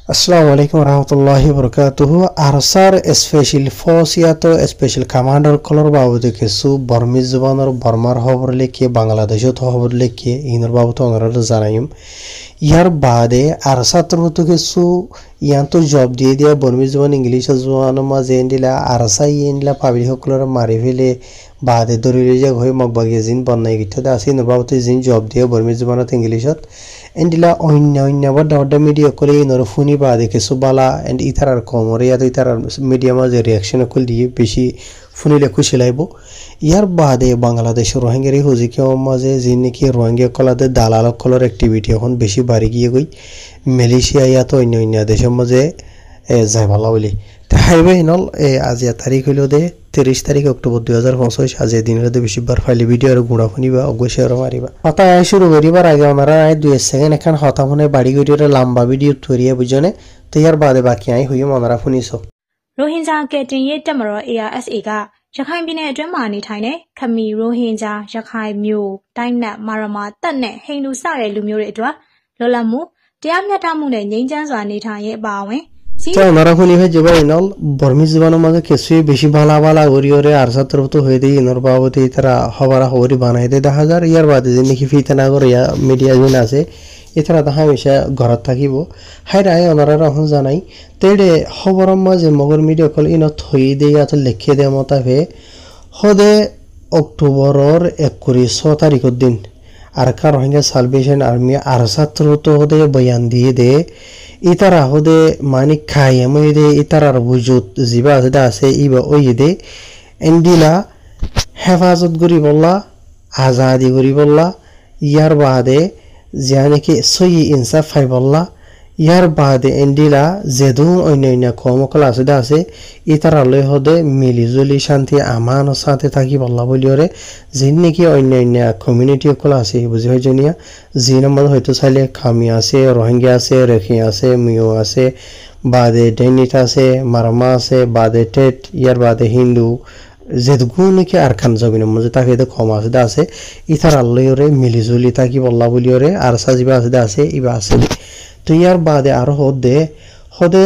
Assalamu alaikum warahmatullahi wabarakatuh. Arsar special force ya to special commander color babu de kesu Burmese zubanor Burmar hober leke Bangladesh to hober leke inor babu to onar zanayim. ইয়ার বাদে আরসাতর হতো কিছু ইয়ান তো job দিয়ে দিয়া বর্মি জবান English জবান মাঝে এন্ডিলা ARSA ইয়েন্ডিলা public সকলের মারি ফেলে বাদে দরিলে যে হয়ে মগবাগিয়ে জিন বন্যায় গিঠাতে আসি নবাবতে জিন জব দিয়ে বর্মি জবানত ইংলিশত এন্ডিলা অন্য বড় বড় মিডিয়া করে ইনর ফুনি বাদে কিছু বালা এন্ড ইতার কমরে ইয়াত ইতার মিডিয়া মাঝে রিয়াকশন কল দিয়ে বেশি ফুনিলে খুশি লাইব ইয়ার বাদে বাংলাদেশ রোহিঙ্গারি হুজিকে মাঝে যিনি নাকি রোহিঙ্গা কলাদের দালাল কলর অ্যাক্টিভিটি এখন বেশি বাড়ি গিয়ে গই মালয়েশিয়া ইয়াত অন্য দেশের মাঝে যাই ভালো বলি হাইবে হিনল আজ তারিখ হইল দে 30 তারিখ অক্টোবর 2025 আজ দিনের বেশিবার ফাইলে ভিডিও আর গুণা শুনিবা অবশ্যই আর মারিবা কথা শুরু করিবার আগে ওনারা 2 সেকেন্ড এখন হতা মনে বাড়ি গড়িয়ে লম্বা ভিডিও তৈরিয়া বুঝনে তো ইয়ার বাদে বাকি আই হইম ওনারা শুনিছရိုဟင်ဂျာကယ်တင်ရေးတပ်မတော် ARSA ကရခိုင်ပြည်နယ်အတွင်းမှာနေထိုင်တဲ့ခမီရိုဟင်ဂျာရခိုင်မျိုးတိုင်းနက်မာရမာတပ်နဲ့ဟိန္ဒူစတဲ့လူမျိုးတွေအတွက်လောလမှုတရားမျှတမှုနဲ့ငြိမ်းချမ်းစွာနေထိုင်ရေးအပါအဝင်তো ওনারা শুনি ভাই যে ভাই নল বর্মি জীবনের মাঝে কিছুই বেশি ভালা ভালা গরিয়রে আরসাত তো হয়ে দেই ইনর বাবতে তারা হবারা হবরি বানাই দেয় 10,000 ইয়ার বাদে যে নাকি ফিতানা করে মিডিয়া জিন আছে এছাড়া তো হামেশা ঘরত থাকিব হাইরা ওনারা এখন জানাই তেড়ে খবরের মাঝে মগর মিডিয়া কল ইন থই দেয়া তো লিখে দেয় মতাফে হদে অক্টোবরের 6 তারিখের দিন আরকা রোহিঙ্গা সালভেশন আর্মি আরসাত তো হদে বয়ান দিয়ে দে ইতারা হদে মানে খাইয়ে মই দে ইতারার বুজুত জিবা আছে ইবা ওই দে এন্ডিলা হেফাজত করি বললা আজাদি করি বললা ইয়ার বাদে যানিকি সই ইনসাফ ফাই বললা ইয়ার বাদে এন্ডিলা যেদুন অন্য কর্মকল আছে ইতারা লই হদে মিলিজুলি শান্তি আমান সাথে থাকি বললা বলিওরে যিন নাকি অন্য কমিউনিটি কল আছে বুঝি হয় জনিয়া যি নম্বর হয়তো চাইলে খামি আছে রোহিঙ্গা আছে রেখি আছে মিও আছে বাদে ডেনিট আছে মারমা আছে বাদে টেট ইয়ার বাদে হিন্দু যেগুলো নাকি আর খান জমিনের মধ্যে তাকে কম আছে ইতার আল্লাহরে মিলিজুলি থাকি বললা বলিওরে আর সাজিবা আছে ইবা আছে তো ইয়ার বাদে আরো হদে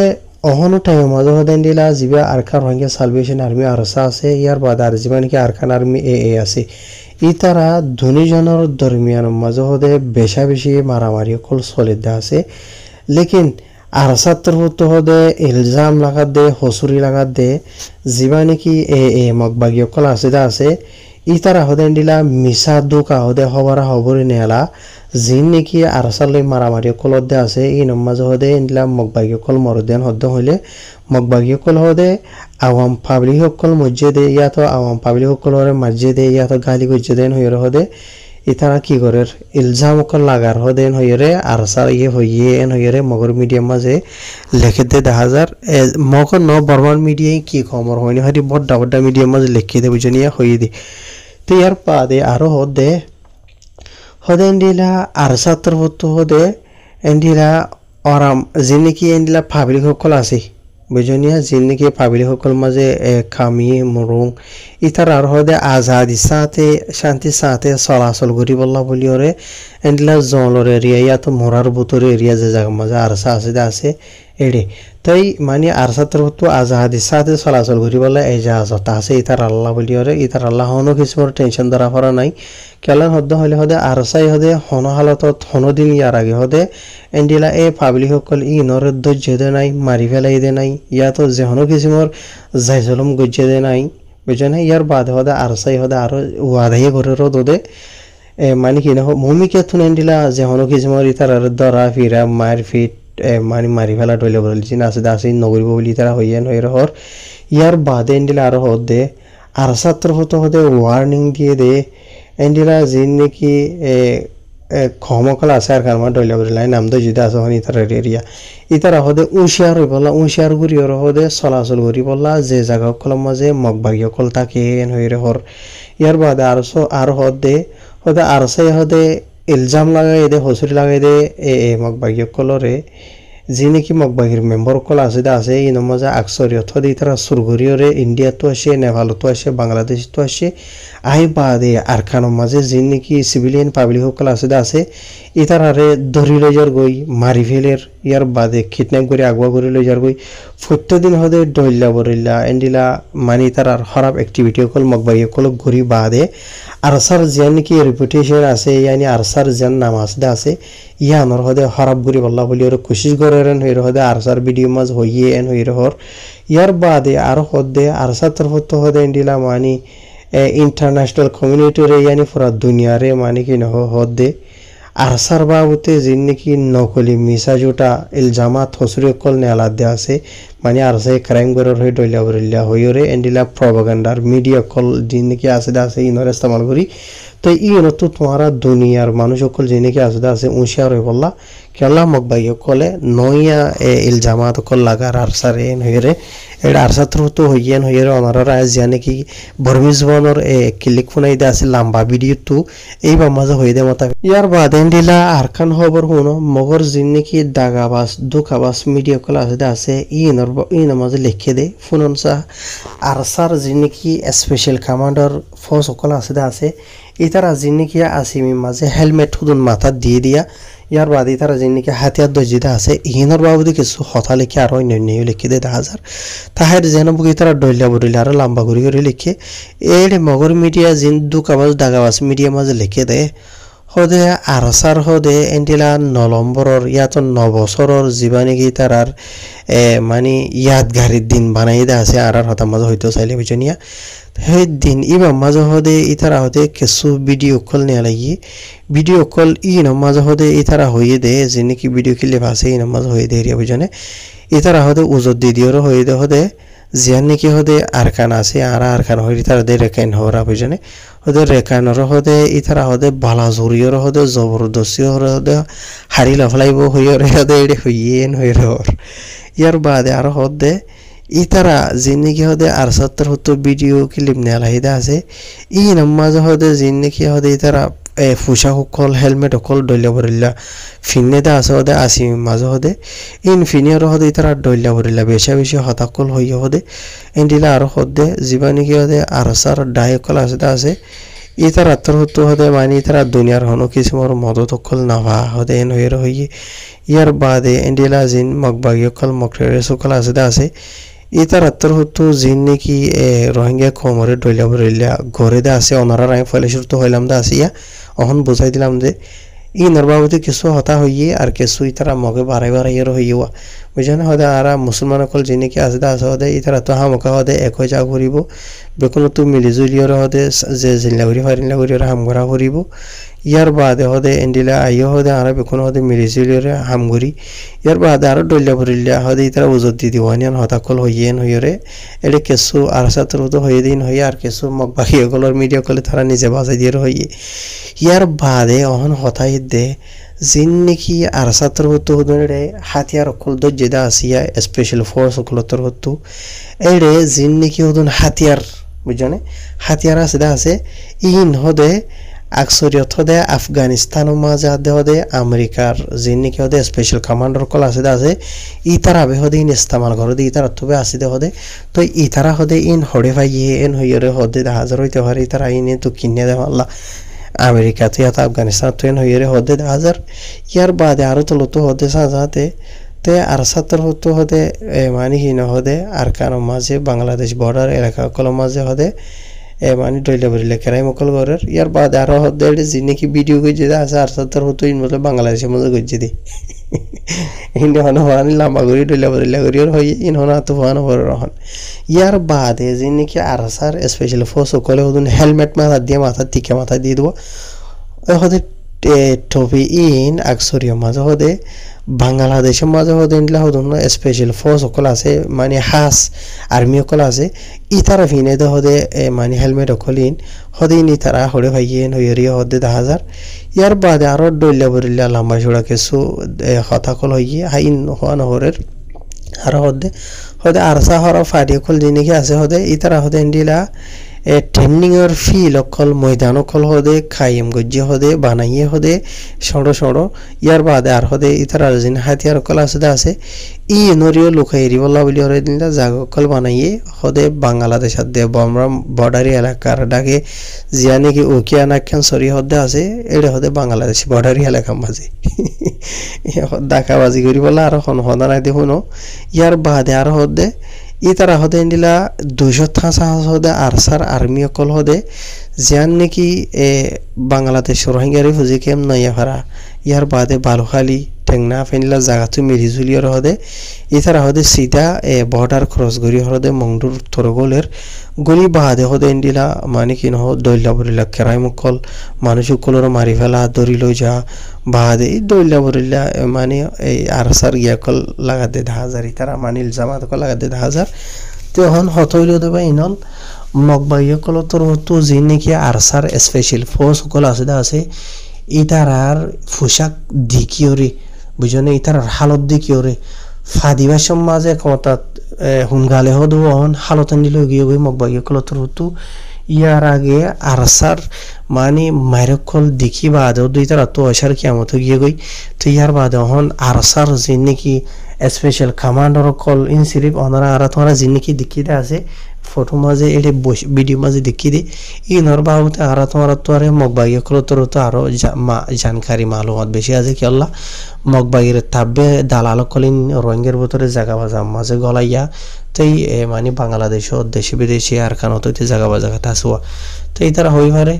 অহনো টাইম মাঝে হদে দিলা জিবা আরকা রোহিঙ্গা সালভেশন আর্মি আরসা আছে ইয়ার বাদে আর জিবা নাকি আরকান আর্মি এ আছে ইতারা দুজনের দরমিয়ান মাঝে হদে বেশি মারামারি কল চলিত আছে লেকিন আরসাত্তর হতে হদে ইলজাম লাগাত দে হসুরি লাগাত দে জিবা নাকি এ মগবাগী কল আছে ইতারা হদে দিলা মিসা দুকা হদে হবারা হবরি নেলা জিন নাকি আরসালে মারামারি কলত দে আছে ই নমাজ হদে ইনলা মগবাগী কল মরদেন হদ্দ হইলে মগবাগী কল হদে আওয়াম পাবলিক কল মসজিদে ইয়াতো আওয়াম পাবলিক কলর মসজিদে ইয়াতো গালি গজ্জেদেন হইরে হদে ইতারা কি করে ইলজাম কল লাগার হদেন হইরে আরসা হইয়ে হইরে মগর মিডিয়া মাঝে লেখে দে 10,000 মগর ন বর্মান মিডিয়া কি খবর হয়নি হরি বড় মিডিয়া মাঝে লিখে দে বুঝনিয়া হইয়ে দে তো ইয়ার বাদে আরো হদে এন্ডিলা আরসাত্তর হদে এন্ডিলা আরাম যিনি এন্ডিলা পাবলিক সকল আছে বুঝনিয়া যিনি পাবলিক সকল মাঝে খামি মরুং ইতার আর হদে আজাদি সাথে শান্তি সাথে চলাচল করি বললা বলিওরে এন্ডিলা জলর এরিয়া ইয়াতো মরার বুতর এরিয়া যে জায়গা মাঝে আরসা আছে এড়ে তাই মানে আরসাত্তর আজাদি সাথে চলাচল করি বলে এই জাহাজতা আছে ইতার আল্লাহ বলিওরে ইতার আল্লাহ হনো কিছু টেনশন ধরা পড়া নাই কেলান হদ্দ হলে হদে আরসাই হদে হন হালতত হন দিন ইয়ার আগে হদে এন্ডিলা এ পাবলিক সকল ই নরের ধৈর্য দে নাই মারি ফেলাই দে নাই ইয়াতো যে হনো কিসিমর যাই জলম গজ্জে দে নাই বুঝে ইয়ার বাদে হদে আরসাই হদে আরো ওয়াদাই করে রোদ দে মানে কি না ভূমিকা থুন এন্ডিলা যে হনো কিসিমর ইতার দরা ফিরা মার ফিট মানে মারি ফেলা টইলে বলছি আছে নগরিব বলি তারা হইয়েন হয়ে হর ইয়ার বাদে এন্ডিলা আরো হদে আরসাত্তর হদে ওয়ার্নিং দিয়ে দে এন্ডিলা যিন নাকি ক্ষমকল আছে আর কারমা ডইলা বলাই নাম তো যদি আছে হন ইতার এরিয়া ইতারা হদে উশিয়ার হই বললা উশিয়ার গুড়ি ওর হদে চলাচল করি বললা যে জায়গা কলম মাঝে মগবাগী কল থাকে হইরে হর ইয়ার বাদে আরো হদে আরসাই হদে ইলজাম লাগাই দে হসুরি লাগাই দে মগবাগী কলরে যি নেকি মগবাগির মেম্বার কল আছে এই নমাজে আকসরিয়ত হদে ইতারা সুরগরিয়রে ইন্ডিয়া তো আসে নেপাল তো আসে বাংলাদেশ তো আসে আই বাদে আরকানোর মাঝে যি নেকি সিভিলিয়ান পাবলিক সকল আছে ইতারারে ধরি লৈ যার গই মারি ফেলের ইয়ার বাদে কিডন্যাপ করে আগুয়া করে লৈ যার গই প্রত্যেকদিন হদে ডইল্লা বরিল্লা এন্ডিলা মানি তারার খারাপ অ্যাক্টিভিটি সকল মগবাগি সকল ঘুরি বাদে আরসার জিয়ান নাকি রেপুটেশন আছে ইয়ানি আরসার জিয়ান নাম আছে ইয়ানোর হদে খারাপ ঘুরি বল্লা বলি ওর কোশিশ করেন হইর হদে আরসার ভিডিও মাঝ হইয়ে এন হইর হর ইয়ার বাদে আর হদে আরসার তরফত হদে এন্ডিলা মানি ইন্টারন্যাশনাল কমিউনিটিরে ইয়ানি পুরা দুনিয়ারে মানি কি নহ হদে আরসার বাবুতে যিন নাকি নকলি মিসা জোটা ইলজামাত হসুরি কল নেলা দে আছে মানে আরসাই ক্রাইম করার হয়ে ডইলা বরিল্লা হইরে এন্ডিলা প্রপাগান্ডার মিডিয়া কল যিন নাকি আছে ইনর ইস্তেমাল করি তো ইনতো তোমারা দুনিয়ার মানুষ সকল যিন নাকি আছে উঁশিয়ার হয়ে বললা কেলা মগবাই কলে নইয়া ইলজামাত কল লাগার আরসার এন হইরে এটা আরসাত্র তো হইয়েন হইরে অনারার আজ জানে কি বর্মি জবানোর ক্লিক ফোনাই দে আছে লম্বা ভিডিও তো এই বা মাঝে হয়ে দে মতা ইয়ার বাদ এন্ডিলা আরকান খবর হুনো মগর যিন নাকি দাগাবাস দুখাবাস মিডিয়া কল আছে ইনর মাঝে লিখে দে ফোনসা আরসার যিন নাকি স্পেশাল কমান্ডার ফোর্স সকল আছে ইতারা যিন নাকি আসিমি মাঝে হেলমেট হুদুন মাথা দিয়ে দিয়া ইয়ার বাদে তারা যিন নাকি হাতিয়ার দজিদা আছে ইহিনর বাবুদি কিছু হতা লিখে আর অন্য লিখে দে 10,000 তাহের যেন বুকি তারা ডইলা বডিলা আর লম্বা করে লিখে এর মগর মিডিয়া জিন দুকাবাজ দাগাবাজ মিডিয়া মাঝে লিখে দে হদে আরসার হদে এন্ডিলা 9 নম্বরর ইয়াত 9 বছরর জীবানী কি তারার মানে ইয়াদগারির দিন বানাই দে আছে আর হতা মাঝে হইতো চাইলে বুঝনিয়া সেই দিন ইবা মাঝে হদে ইতারা হদে কিছু ভিডিও কল নিয়ে লাগি ভিডিও কল মাঝে হদে ইতারা হইয়ে দে যে নাকি ভিডিও ক্লিপ আছে মাঝে হয়ে দে রিয়া বুঝনে ইতারা হদে উজত দিদিওর হয়ে দে হদে জিয়ান নাকি হদে আরকান আছে আর আরকান হইরি তারা দে রেকাইন হরা বুঝনে হদে রেকাইনর হদে ইতারা হদে বালা জুরিয়র হদে জবরদস্তি হদে হারি লাফলাইব হইরে হদে এডে হইয়েন হইর ইয়ার বাদে আর হদে ইতারা যিন নাকি হদে আরসাত্তর হতো ভিডিও ক্লিপ নেলাহিদা আছে মাঝে হদে যিন নাকি হদে ইতারা পোশাক সকল হেলমেট সকল ডইলা বরিল্লা ফিনে দা আছে হদে আসি মাঝে হদে ফিনিয়র হদে ইতারা ডইলা বরিল্লা বেশি হতাকল হইয়া হদে এন্ডিলা আর হদে যিবা নাকি হদে আরসার ডায়কল আছে ইতারা আত্তর হতো হদে মানে ইতারা দুনিয়ার হনো কিসমর মদত সকল নাভা হদে এন হইর হইয়ে ইয়ার বাদে এন্ডিলা জিন মগবাগি সকল মকরের সকল আছে ইতার আত্তর হতো যিন নাকি রোহিঙ্গা কমরে ডইলা বরিল্লা ঘরে দে আছে অনারা রাই ফলে শুরু হইলাম দা আসিয়া অহন বুঝাই দিলাম যে নরবাবতী কিছু হতা হইয়ে আর কিছু ইতারা মগে বাড়াইয়ের হইয়া বুঝানে হদে আর মুসলমান সকল যিনি কি আছে হদে ইতারা তো হামকা হদে এক যা ঘুরিব বেকুন তো মিলিজুলিয়র হদে যে জিল্লা ঘুরি ফারিলা ঘুরি হাম ঘরা ঘুরিব ইয়ার বাদে হদে এন্ডিলা আইও হদে আর বেকুন হদে মিলিজুলিয়র হাম ঘুরি ইয়ার বাদে আর ডইলা ভরিল্লা হদে ইতারা উজত দি দিওয়ানিয়ান হতাকল হইয়েন হইরে এডে কিছু আর সাথে হয়ে দিন হইয়া আর কিছু মগবাকি এগুলোর মিডিয়া কলে তারা নিজে বাজাই দিয়ে হইয়ে ইয়ার বাদে অহন হতাই দে যিন নাকি আরসাত্তর হতো হদে হাতিয়ার সকল দজ্জেদা আসিয়া স্পেশাল ফোর্স সকলতর হতো এডে যিন নাকি হদন হাতিয়ার বুঝনে হাতিয়ার আছে হদে আকসরিয়ত হদে আফগানিস্তান মাঝে হদে আমেরিকার যিন নাকি হদে স্পেশাল কমান্ডার কল আছে ইতারা বে হদে ইস্তেমাল করে দে ইতারা তবে আসিদে হদে তো ইতারা হদে হড়ে ভাইয়ে হইরে হদে 10,000 হইতে পারে ইতারা তো কিনে দে আল্লাহ আমেরিকা তো আফগানিস্তান তো হইরে হদে 10,000 ইয়ার বাদে আরো তো লতো হদে সাজাতে তে আর সাতর হতো হদে মানে কি না হদে আর কানো মাঝে বাংলাদেশ বর্ডার এলাকা কল মাঝে হদে মানে ডইলা বরিলে কেরাই মকল ঘরের ইয়ার বাদে আরো হদে যিনি নাকি ভিডিও গজে আছে আর সাতর হতো মতলব বাংলাদেশের মধ্যে গজে দি হনো হওয়ানি লম্বা করি ডইলা বরিলা করি হয়ে হনা তো হওয়ানো হর রহন ইয়ার বাদে যিনি নাকি আর সার স্পেশাল ফোর্স সকলে হদুন হেলমেট মাথা দিয়ে মাথা টিকে মাথা দিয়ে দেবো হদে টপি আকসরিয়া মাঝে হদে বাংলাদেশের মাঝে হদে হদুন স্পেশাল ফোর্স সকল আছে মানে হাস আর্মি সকল আছে ইতারা ফিনে দে হদে মানে হেলমেট সকল হদে তারা হরে ভাইয়েন হইয়া হদে 10,000 ইয়ার বাদে আরো ডইলা বরিল্লা লম্বা চড়া কিছু হতাকল হইয়ে হাইন হওয়া নহরের আর হদে আরসা হরা ফাটি সকল যিনি আছে হদে ইতারা হদে ট্রেনিং এর ফিল অকল ময়দান অকল হদে খাইম গজ্জে হদে বানাইয়ে হদে সড়ো সড়ো ইয়ার বাদে আর হদে ইতার আর জিন হাতিয়ার অকল আছে ই নরিও লুকাই রিবল্লা বলি হরে দিনটা জাগ অকল বানাইয়ে হদে বাংলাদেশ দে বমরা বর্ডারি এলাকার ডাকে জিয়ানি কি উকিয়া নাক্যান সরি হদে আছে এড়ে হদে বাংলাদেশ বর্ডারি এলাকা মাঝে ডাকাবাজি করি বলা আর হন নাই দেখুন ইয়ার বাদে আর হদে ইতারা হদে ইন্দিলা 200 হদে আরসার আর্মি অকল হদে জিয়ান নাকি বাংলাদেশ রোহিঙ্গা রিফিউজি ক্যাম্প নয়া ভাড়া ইয়ার বাদে বালুখালী টেংনা ফেনিলা জাগাতু মিরিজুলিয়র হদে ইতারা হদে সিধা বর্ডার ক্রস করি হদে মংডুর তরগোলের গলি বাদে হদে ইন্দিলা মানে কি নহ দৈলা বরিলা কেরাই মুকল মানুষ সকলের মারি ফেলা দরি লই যা বাদে দৈলা বরিলা মানে এই আরসার গিয়াকল লাগাতে 10,000 ইতারা মানে ইলজামাত কল লাগাতে 10,000 তখন হতইল দেবা ইনল মগবাইয় কল তোর তো যে নাকি আরসার স্পেশাল ফোর্স কল আছে ইতারার পোশাক দিকিওরে বুঝনে ইতারার হালত দিকিওরে ফাদিবার সমাজে ক্ষমতা হুনগালে হদু অন হালতন দিল গিয়ে গই মগবাইয় কল তোর তো ইয়ার আগে আরসার মানে মাইরকল দেখি বাদে দুই তারা তো আসার কিয়ামত গিয়ে গই তো ইয়ার বাদে হন আরসার যে নাকি স্পেশাল কমান্ডার কল ইন সিরিফ ওনারা আর তোমরা যে নাকি দেখিতে আছে ফটো মাঝে এটি ভিডিও মাঝে দেখি দে ই নর বাবুতে আর তোমার তো আরে মগবাইয় কল তোর তো আরো জানকারি মালুমাত বেশি আছে কি আল্লাহ মগবাইয়ের তাবে দালাল কলিন রোহিঙ্গার ভিতরে জায়গা বাজা মাঝে গলাইয়া তাই মানে বাংলাদেশ দেশে বিদেশে আর কানত জায়গা বাজাঘাত আসুয়া তো এই তারা হই পারে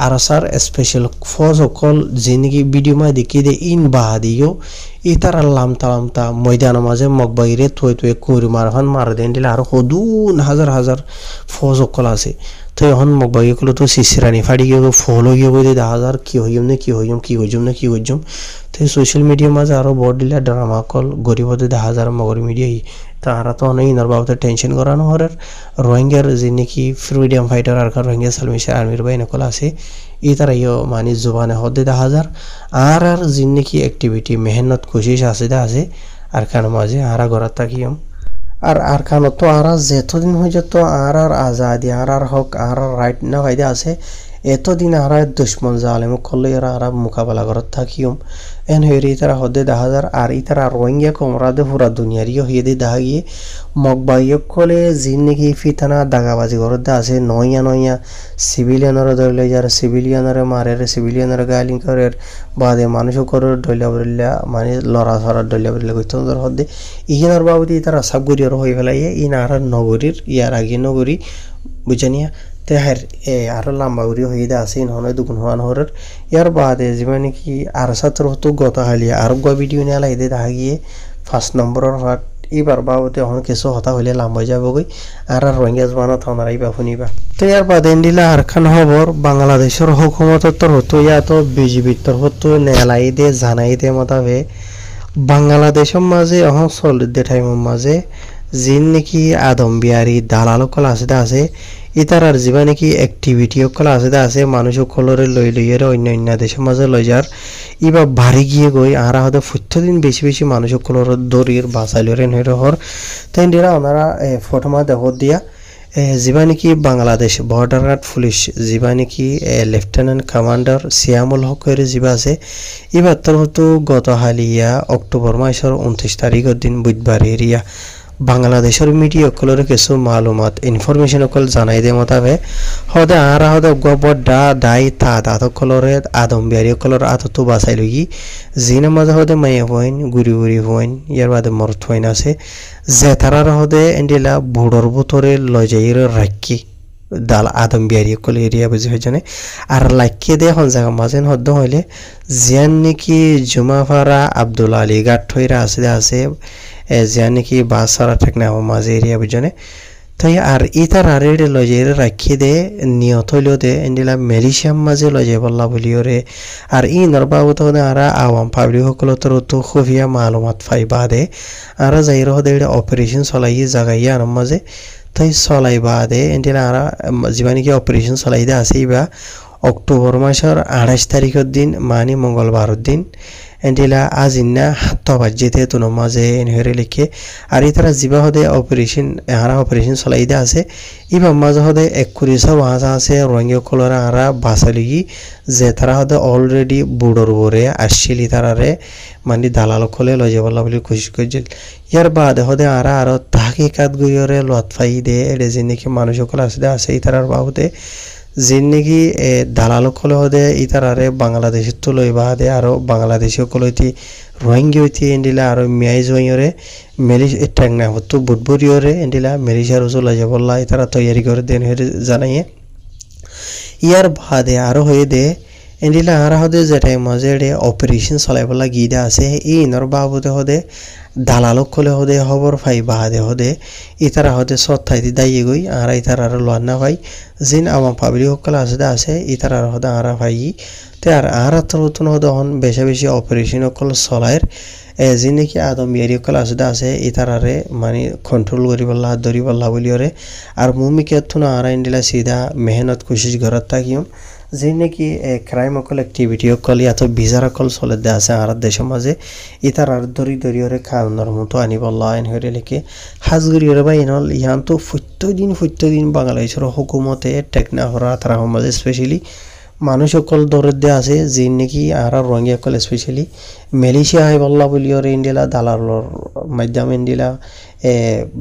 আর স্যার স্পেশাল ফোর্স অকল জিন্দগি ভিডিও মা দেখি দে ইন বাহাদিও ই তারা লামতা ময়দান মাঝে মগবাইরে থই কুড়ি মারফান মার দেন দিলে আর হদুন হাজার ফোর্স অকল আছে তো এখন মগবাই কল তো শিশিরানি ফাড়ি গিয়ে ফলো গিয়ে বই 10,000 কি হইম না কি হইম তো সোশ্যাল মিডিয়া মাঝে আরো বড় দিলা ড্রামা কল গরিবতে 10,000 মগর মিডিয়াই তারা তো অনেক ইনার বাবতে টেনশন করানো হরের রোহিঙ্গার যে নাকি ফ্রিডম ফাইটার আর রোহিঙ্গা সালমিশার আর্মির বাইন কল আছে ই তারা মানে জোবানে হদে 10,000 আর যে নাকি অ্যাক্টিভিটি মেহনত কোশিশ আছে আর কান মাঝে আরা গড়াত থাকিম আর কানত তো আর যেতদিন হয়ে যেত আর আজাদি আর হক আর রাইট না ফায়দা আছে এতদিন আর দুশ্মন জালেম করলে আর মোকাবেলা করার থাকিম এন হয়ে তারা হদে 10,000 আর ইতারা রোহিঙ্গা কমরাদে পুরা দুনিয়ারিও হয়ে দিয়ে দেখা গিয়ে মগবাইয়ক কলে জিন নাকি ফিতানা দাগাবাজি করতে আছে নয়া সিভিলিয়ানরা ধরলে যারা সিভিলিয়ানরে মারের সিভিলিয়ানরে গালিং করে বাদে মানুষ করে ডইলা বলিলা মানে লড়া ধরার ডইলা বলিলা কইতো ধর হদে ইহিনার বাবদি তারা সব গরিয়র হয়ে ফেলাইয়ে ইনার নগরীর ইয়ার আগে নগরী বুঝানিয়া তেহার আরো লম্বা উড়ি হয়ে আছে ইনহনে দুগুণ হওয়ান হরের ইয়ার বাদে যেমন কি আর সাতর হতো গত হালিয়া আর ভিডিও নিয়ে লাই দিয়ে দেখা গিয়ে 1 নম্বরের হাট এবার বাবুতে এখন কিছু হতা হইলে লাম্বা যাবগৈ আর রোহিঙ্গা জমানা থানার আইবা শুনিবা তো ইয়ার বাদে দিলা আর খান খবর বাংলাদেশের হুকুমতের তরফ ইয়াতো বিজেপির তরফ নেলাই দে জানাই দে মতাবে বাংলাদেশের মাঝে এখন চলিতে টাইমের মাঝে জিন নাকি আদম বিহারি দালাল কল আছে ইতারার যিবা নাকি অ্যাক্টিভিটি সকল আছে মানুষ সকলরে লইয়ের অন্য দেশের মাঝে লই যার ইবা বাড়ি গিয়ে গই আর হয়তো প্রত্যেকদিন বেশি মানুষ সকলর দরির বাঁচাইলেন হয়ে হর তাই দিরা ওনারা ফটো মা দেখো দিয়া যিবা নাকি বাংলাদেশ বর্ডার গার্ড পুলিশ যিবা নাকি লেফটেন্যান্ট কমান্ডার সিয়ামুল হকের যিবা আছে এবার তোর হতো গত হালিয়া অক্টোবর মাসের 29 তারিখের দিন বুধবার এরিয়া বাংলাদেশের মিডিয়া সকলের কিছু মালুমাত ইনফরমেশন সকল জানাই দে মতাবে হদে আর হদে গবডা দাই তা সকলরে আদম বিহারি সকলের আততো বাঁচাই লই জিনের মাঝে হদে মাইয়া হইন গুড়ি হইন ইয়ার বাদে মরত হইন আছে যে তারার হদে এন্ডিলা বুড়োর ভিতরে লই যাই রাখি দাল আদম বিহারি সকল এরিয়া বুঝি হয়ে জানে আর লাইকে দে এখন জায়গা মাঝে হদ্দ হইলে জিয়ান নাকি জুমাফারা আব্দুল আলী গাঠ হইরা আছে জিয়ান নাকি বাসারা ঠিক না মাঝে এরিয়া বুঝনে তাই আর ইতার আর এড়ে লজে রাখি দে নিয়ত হইলেও দে এন্ডিলা মেলিশিয়াম মাঝে লজে বললা বলিও রে আর ই নরবাবত আর আওয়াম পাবলিক সকল তোর তো খুফিয়া মালুমাত পাইবা দে আর যাইর হদে অপারেশন চলাই জাগাইয়া আর মাঝে তাই চলাইবা দে এন্ডিলা আর যিবা নাকি অপারেশন চলাই দে আছে ইবা অক্টোবর মাসের 28 তারিখের দিন মানে মঙ্গলবারের দিন এন্ডিলা আজিনা হাত্ত বাজেতে তো নমাজে এনহেরে লিখে আর ইতারা জিবা হদে অপারেশন চলাইদা আছে ইবা মাঝে হদে 21 মাসা আছে রঙিয় কলরা আরা বাসালিগি যে তারা হদে অলরেডি বুড়োর বরে আসছিল তারারে মানে দালাল খোলে লয় যাবলা বলে কোশিশ করছিল ইয়ার বাদে হদে আরো তাহকিকাত গইরে লত ফাই দে এডে যে নাকি মানুষ সকল আছে ইতারার বাবদে যে নাকি দালাল খোলে হদে ইতারারে বাংলাদেশের তো লই বাদে আরো বাংলাদেশীয় কলইতি রোহিঙ্গা হইতি এন্ডিলা আরো মিয়াই জইরে মেলিশ ট্যাংনা হতো বুটবুরিয়রে এন্ডিলা মেলিশার উজলা যাবলা ইতারা তৈরি করে দেন হয়ে জানাইয়ে ইয়ার বাদে আরো হয়ে দে এন্ডিলা আরা হদে যেটাই মাঝে অপারেশন চলাইবলা গিদা আছে এই ইনর বাবদে হদে দালালক খোলে হদে খবর ফাই বাদে হদে ইতারা হদে সত্তাইতি দাইয়ে গই আর ইতারা আর লোয়ার না ভাই জিন আমার পাবলিক সকল আছে ইতারা হদে আরা ভাই তে আর তলতন হদে হন বেশি অপারেশন সকল চলাইর যে নাকি আদম ইয়ারি সকল আছে ইতারারে মানে কন্ট্রোল করিবল্লা ধরিবল্লা বলিওরে আর মুমিকে থুন আর ইন্ডিলা সিধা মেহনত কোশিশ ঘরত থাকিম যে নাকি ক্রাইম অকল অ্যাক্টিভিটি অকল ইয়াত বিজার অকল চলে দে আছে আর দেশের মাঝে ইতার আর দরিয়রে খাওয়ানোর মতো আনিবল্লা আইন হয়ে লিখে হাজগুড়িয়রে বা ইনল ইহান তো ফুট্ট দিন বাংলাদেশের হুকুমতে টেকনা হরা তারা মাঝে স্পেশালি মানুষ অকল দৌড়ে দে আছে যে নাকি আর রঙি অকল স্পেশালি মালয়েশিয়া হাইবল্লা বলিওরে ইন্ডিলা দালালর মাধ্যমে ইন্ডিলা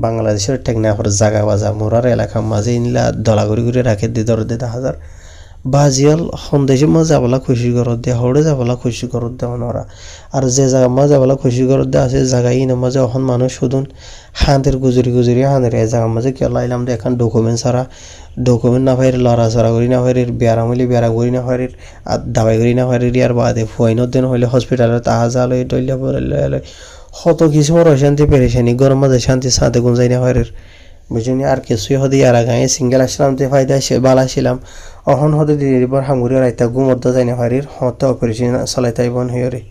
বাংলাদেশের টেকনা হর জাগা বাজা মোরার এলাকার মাঝে ইনলা দলাগুড়ি করে রাখে দিয়ে দৌড়ে দে 10,000 বাজিয়াল সন্দেশের মাঝে যাবলা খুশি করত দেয় হরে যাবলা খুশি করত দেয় ওরা আর যে জায়গা মাঝে যাবলা খুশি করত দেয় আছে জায়গায় ইনের মাঝে এখন মানুষ শুধুন হাঁদের গুজরি হাঁদের এই জায়গার মাঝে কেউ লাইলাম দে এখন ডকুমেন্ট না ফাইর লড়াচড়া করি না ফাইর বেয়ারা মিলি বেয়ারা করি না ফাইর আর দাবাই করি না ফাইর ইয়ার বাদে ফুয়াইনত দিন হইলে হসপিটালে তাহা জালই টইলে বলে কত কিছু অশান্তি পেরেছানি গরম মাঝে শান্তি সাথে গুঞ্জাই না ফাইরের বুঝুনি আর কিছুই হদি আর গায়ে সিঙ্গেল আসলাম তে ফায়দা সে বালা ছিলাম অহন হদে দিবার হামগুড়ি রাইতা গুমদ্দ যাই না ফারির হতে অপারেশন চলাইতাই বন হইরে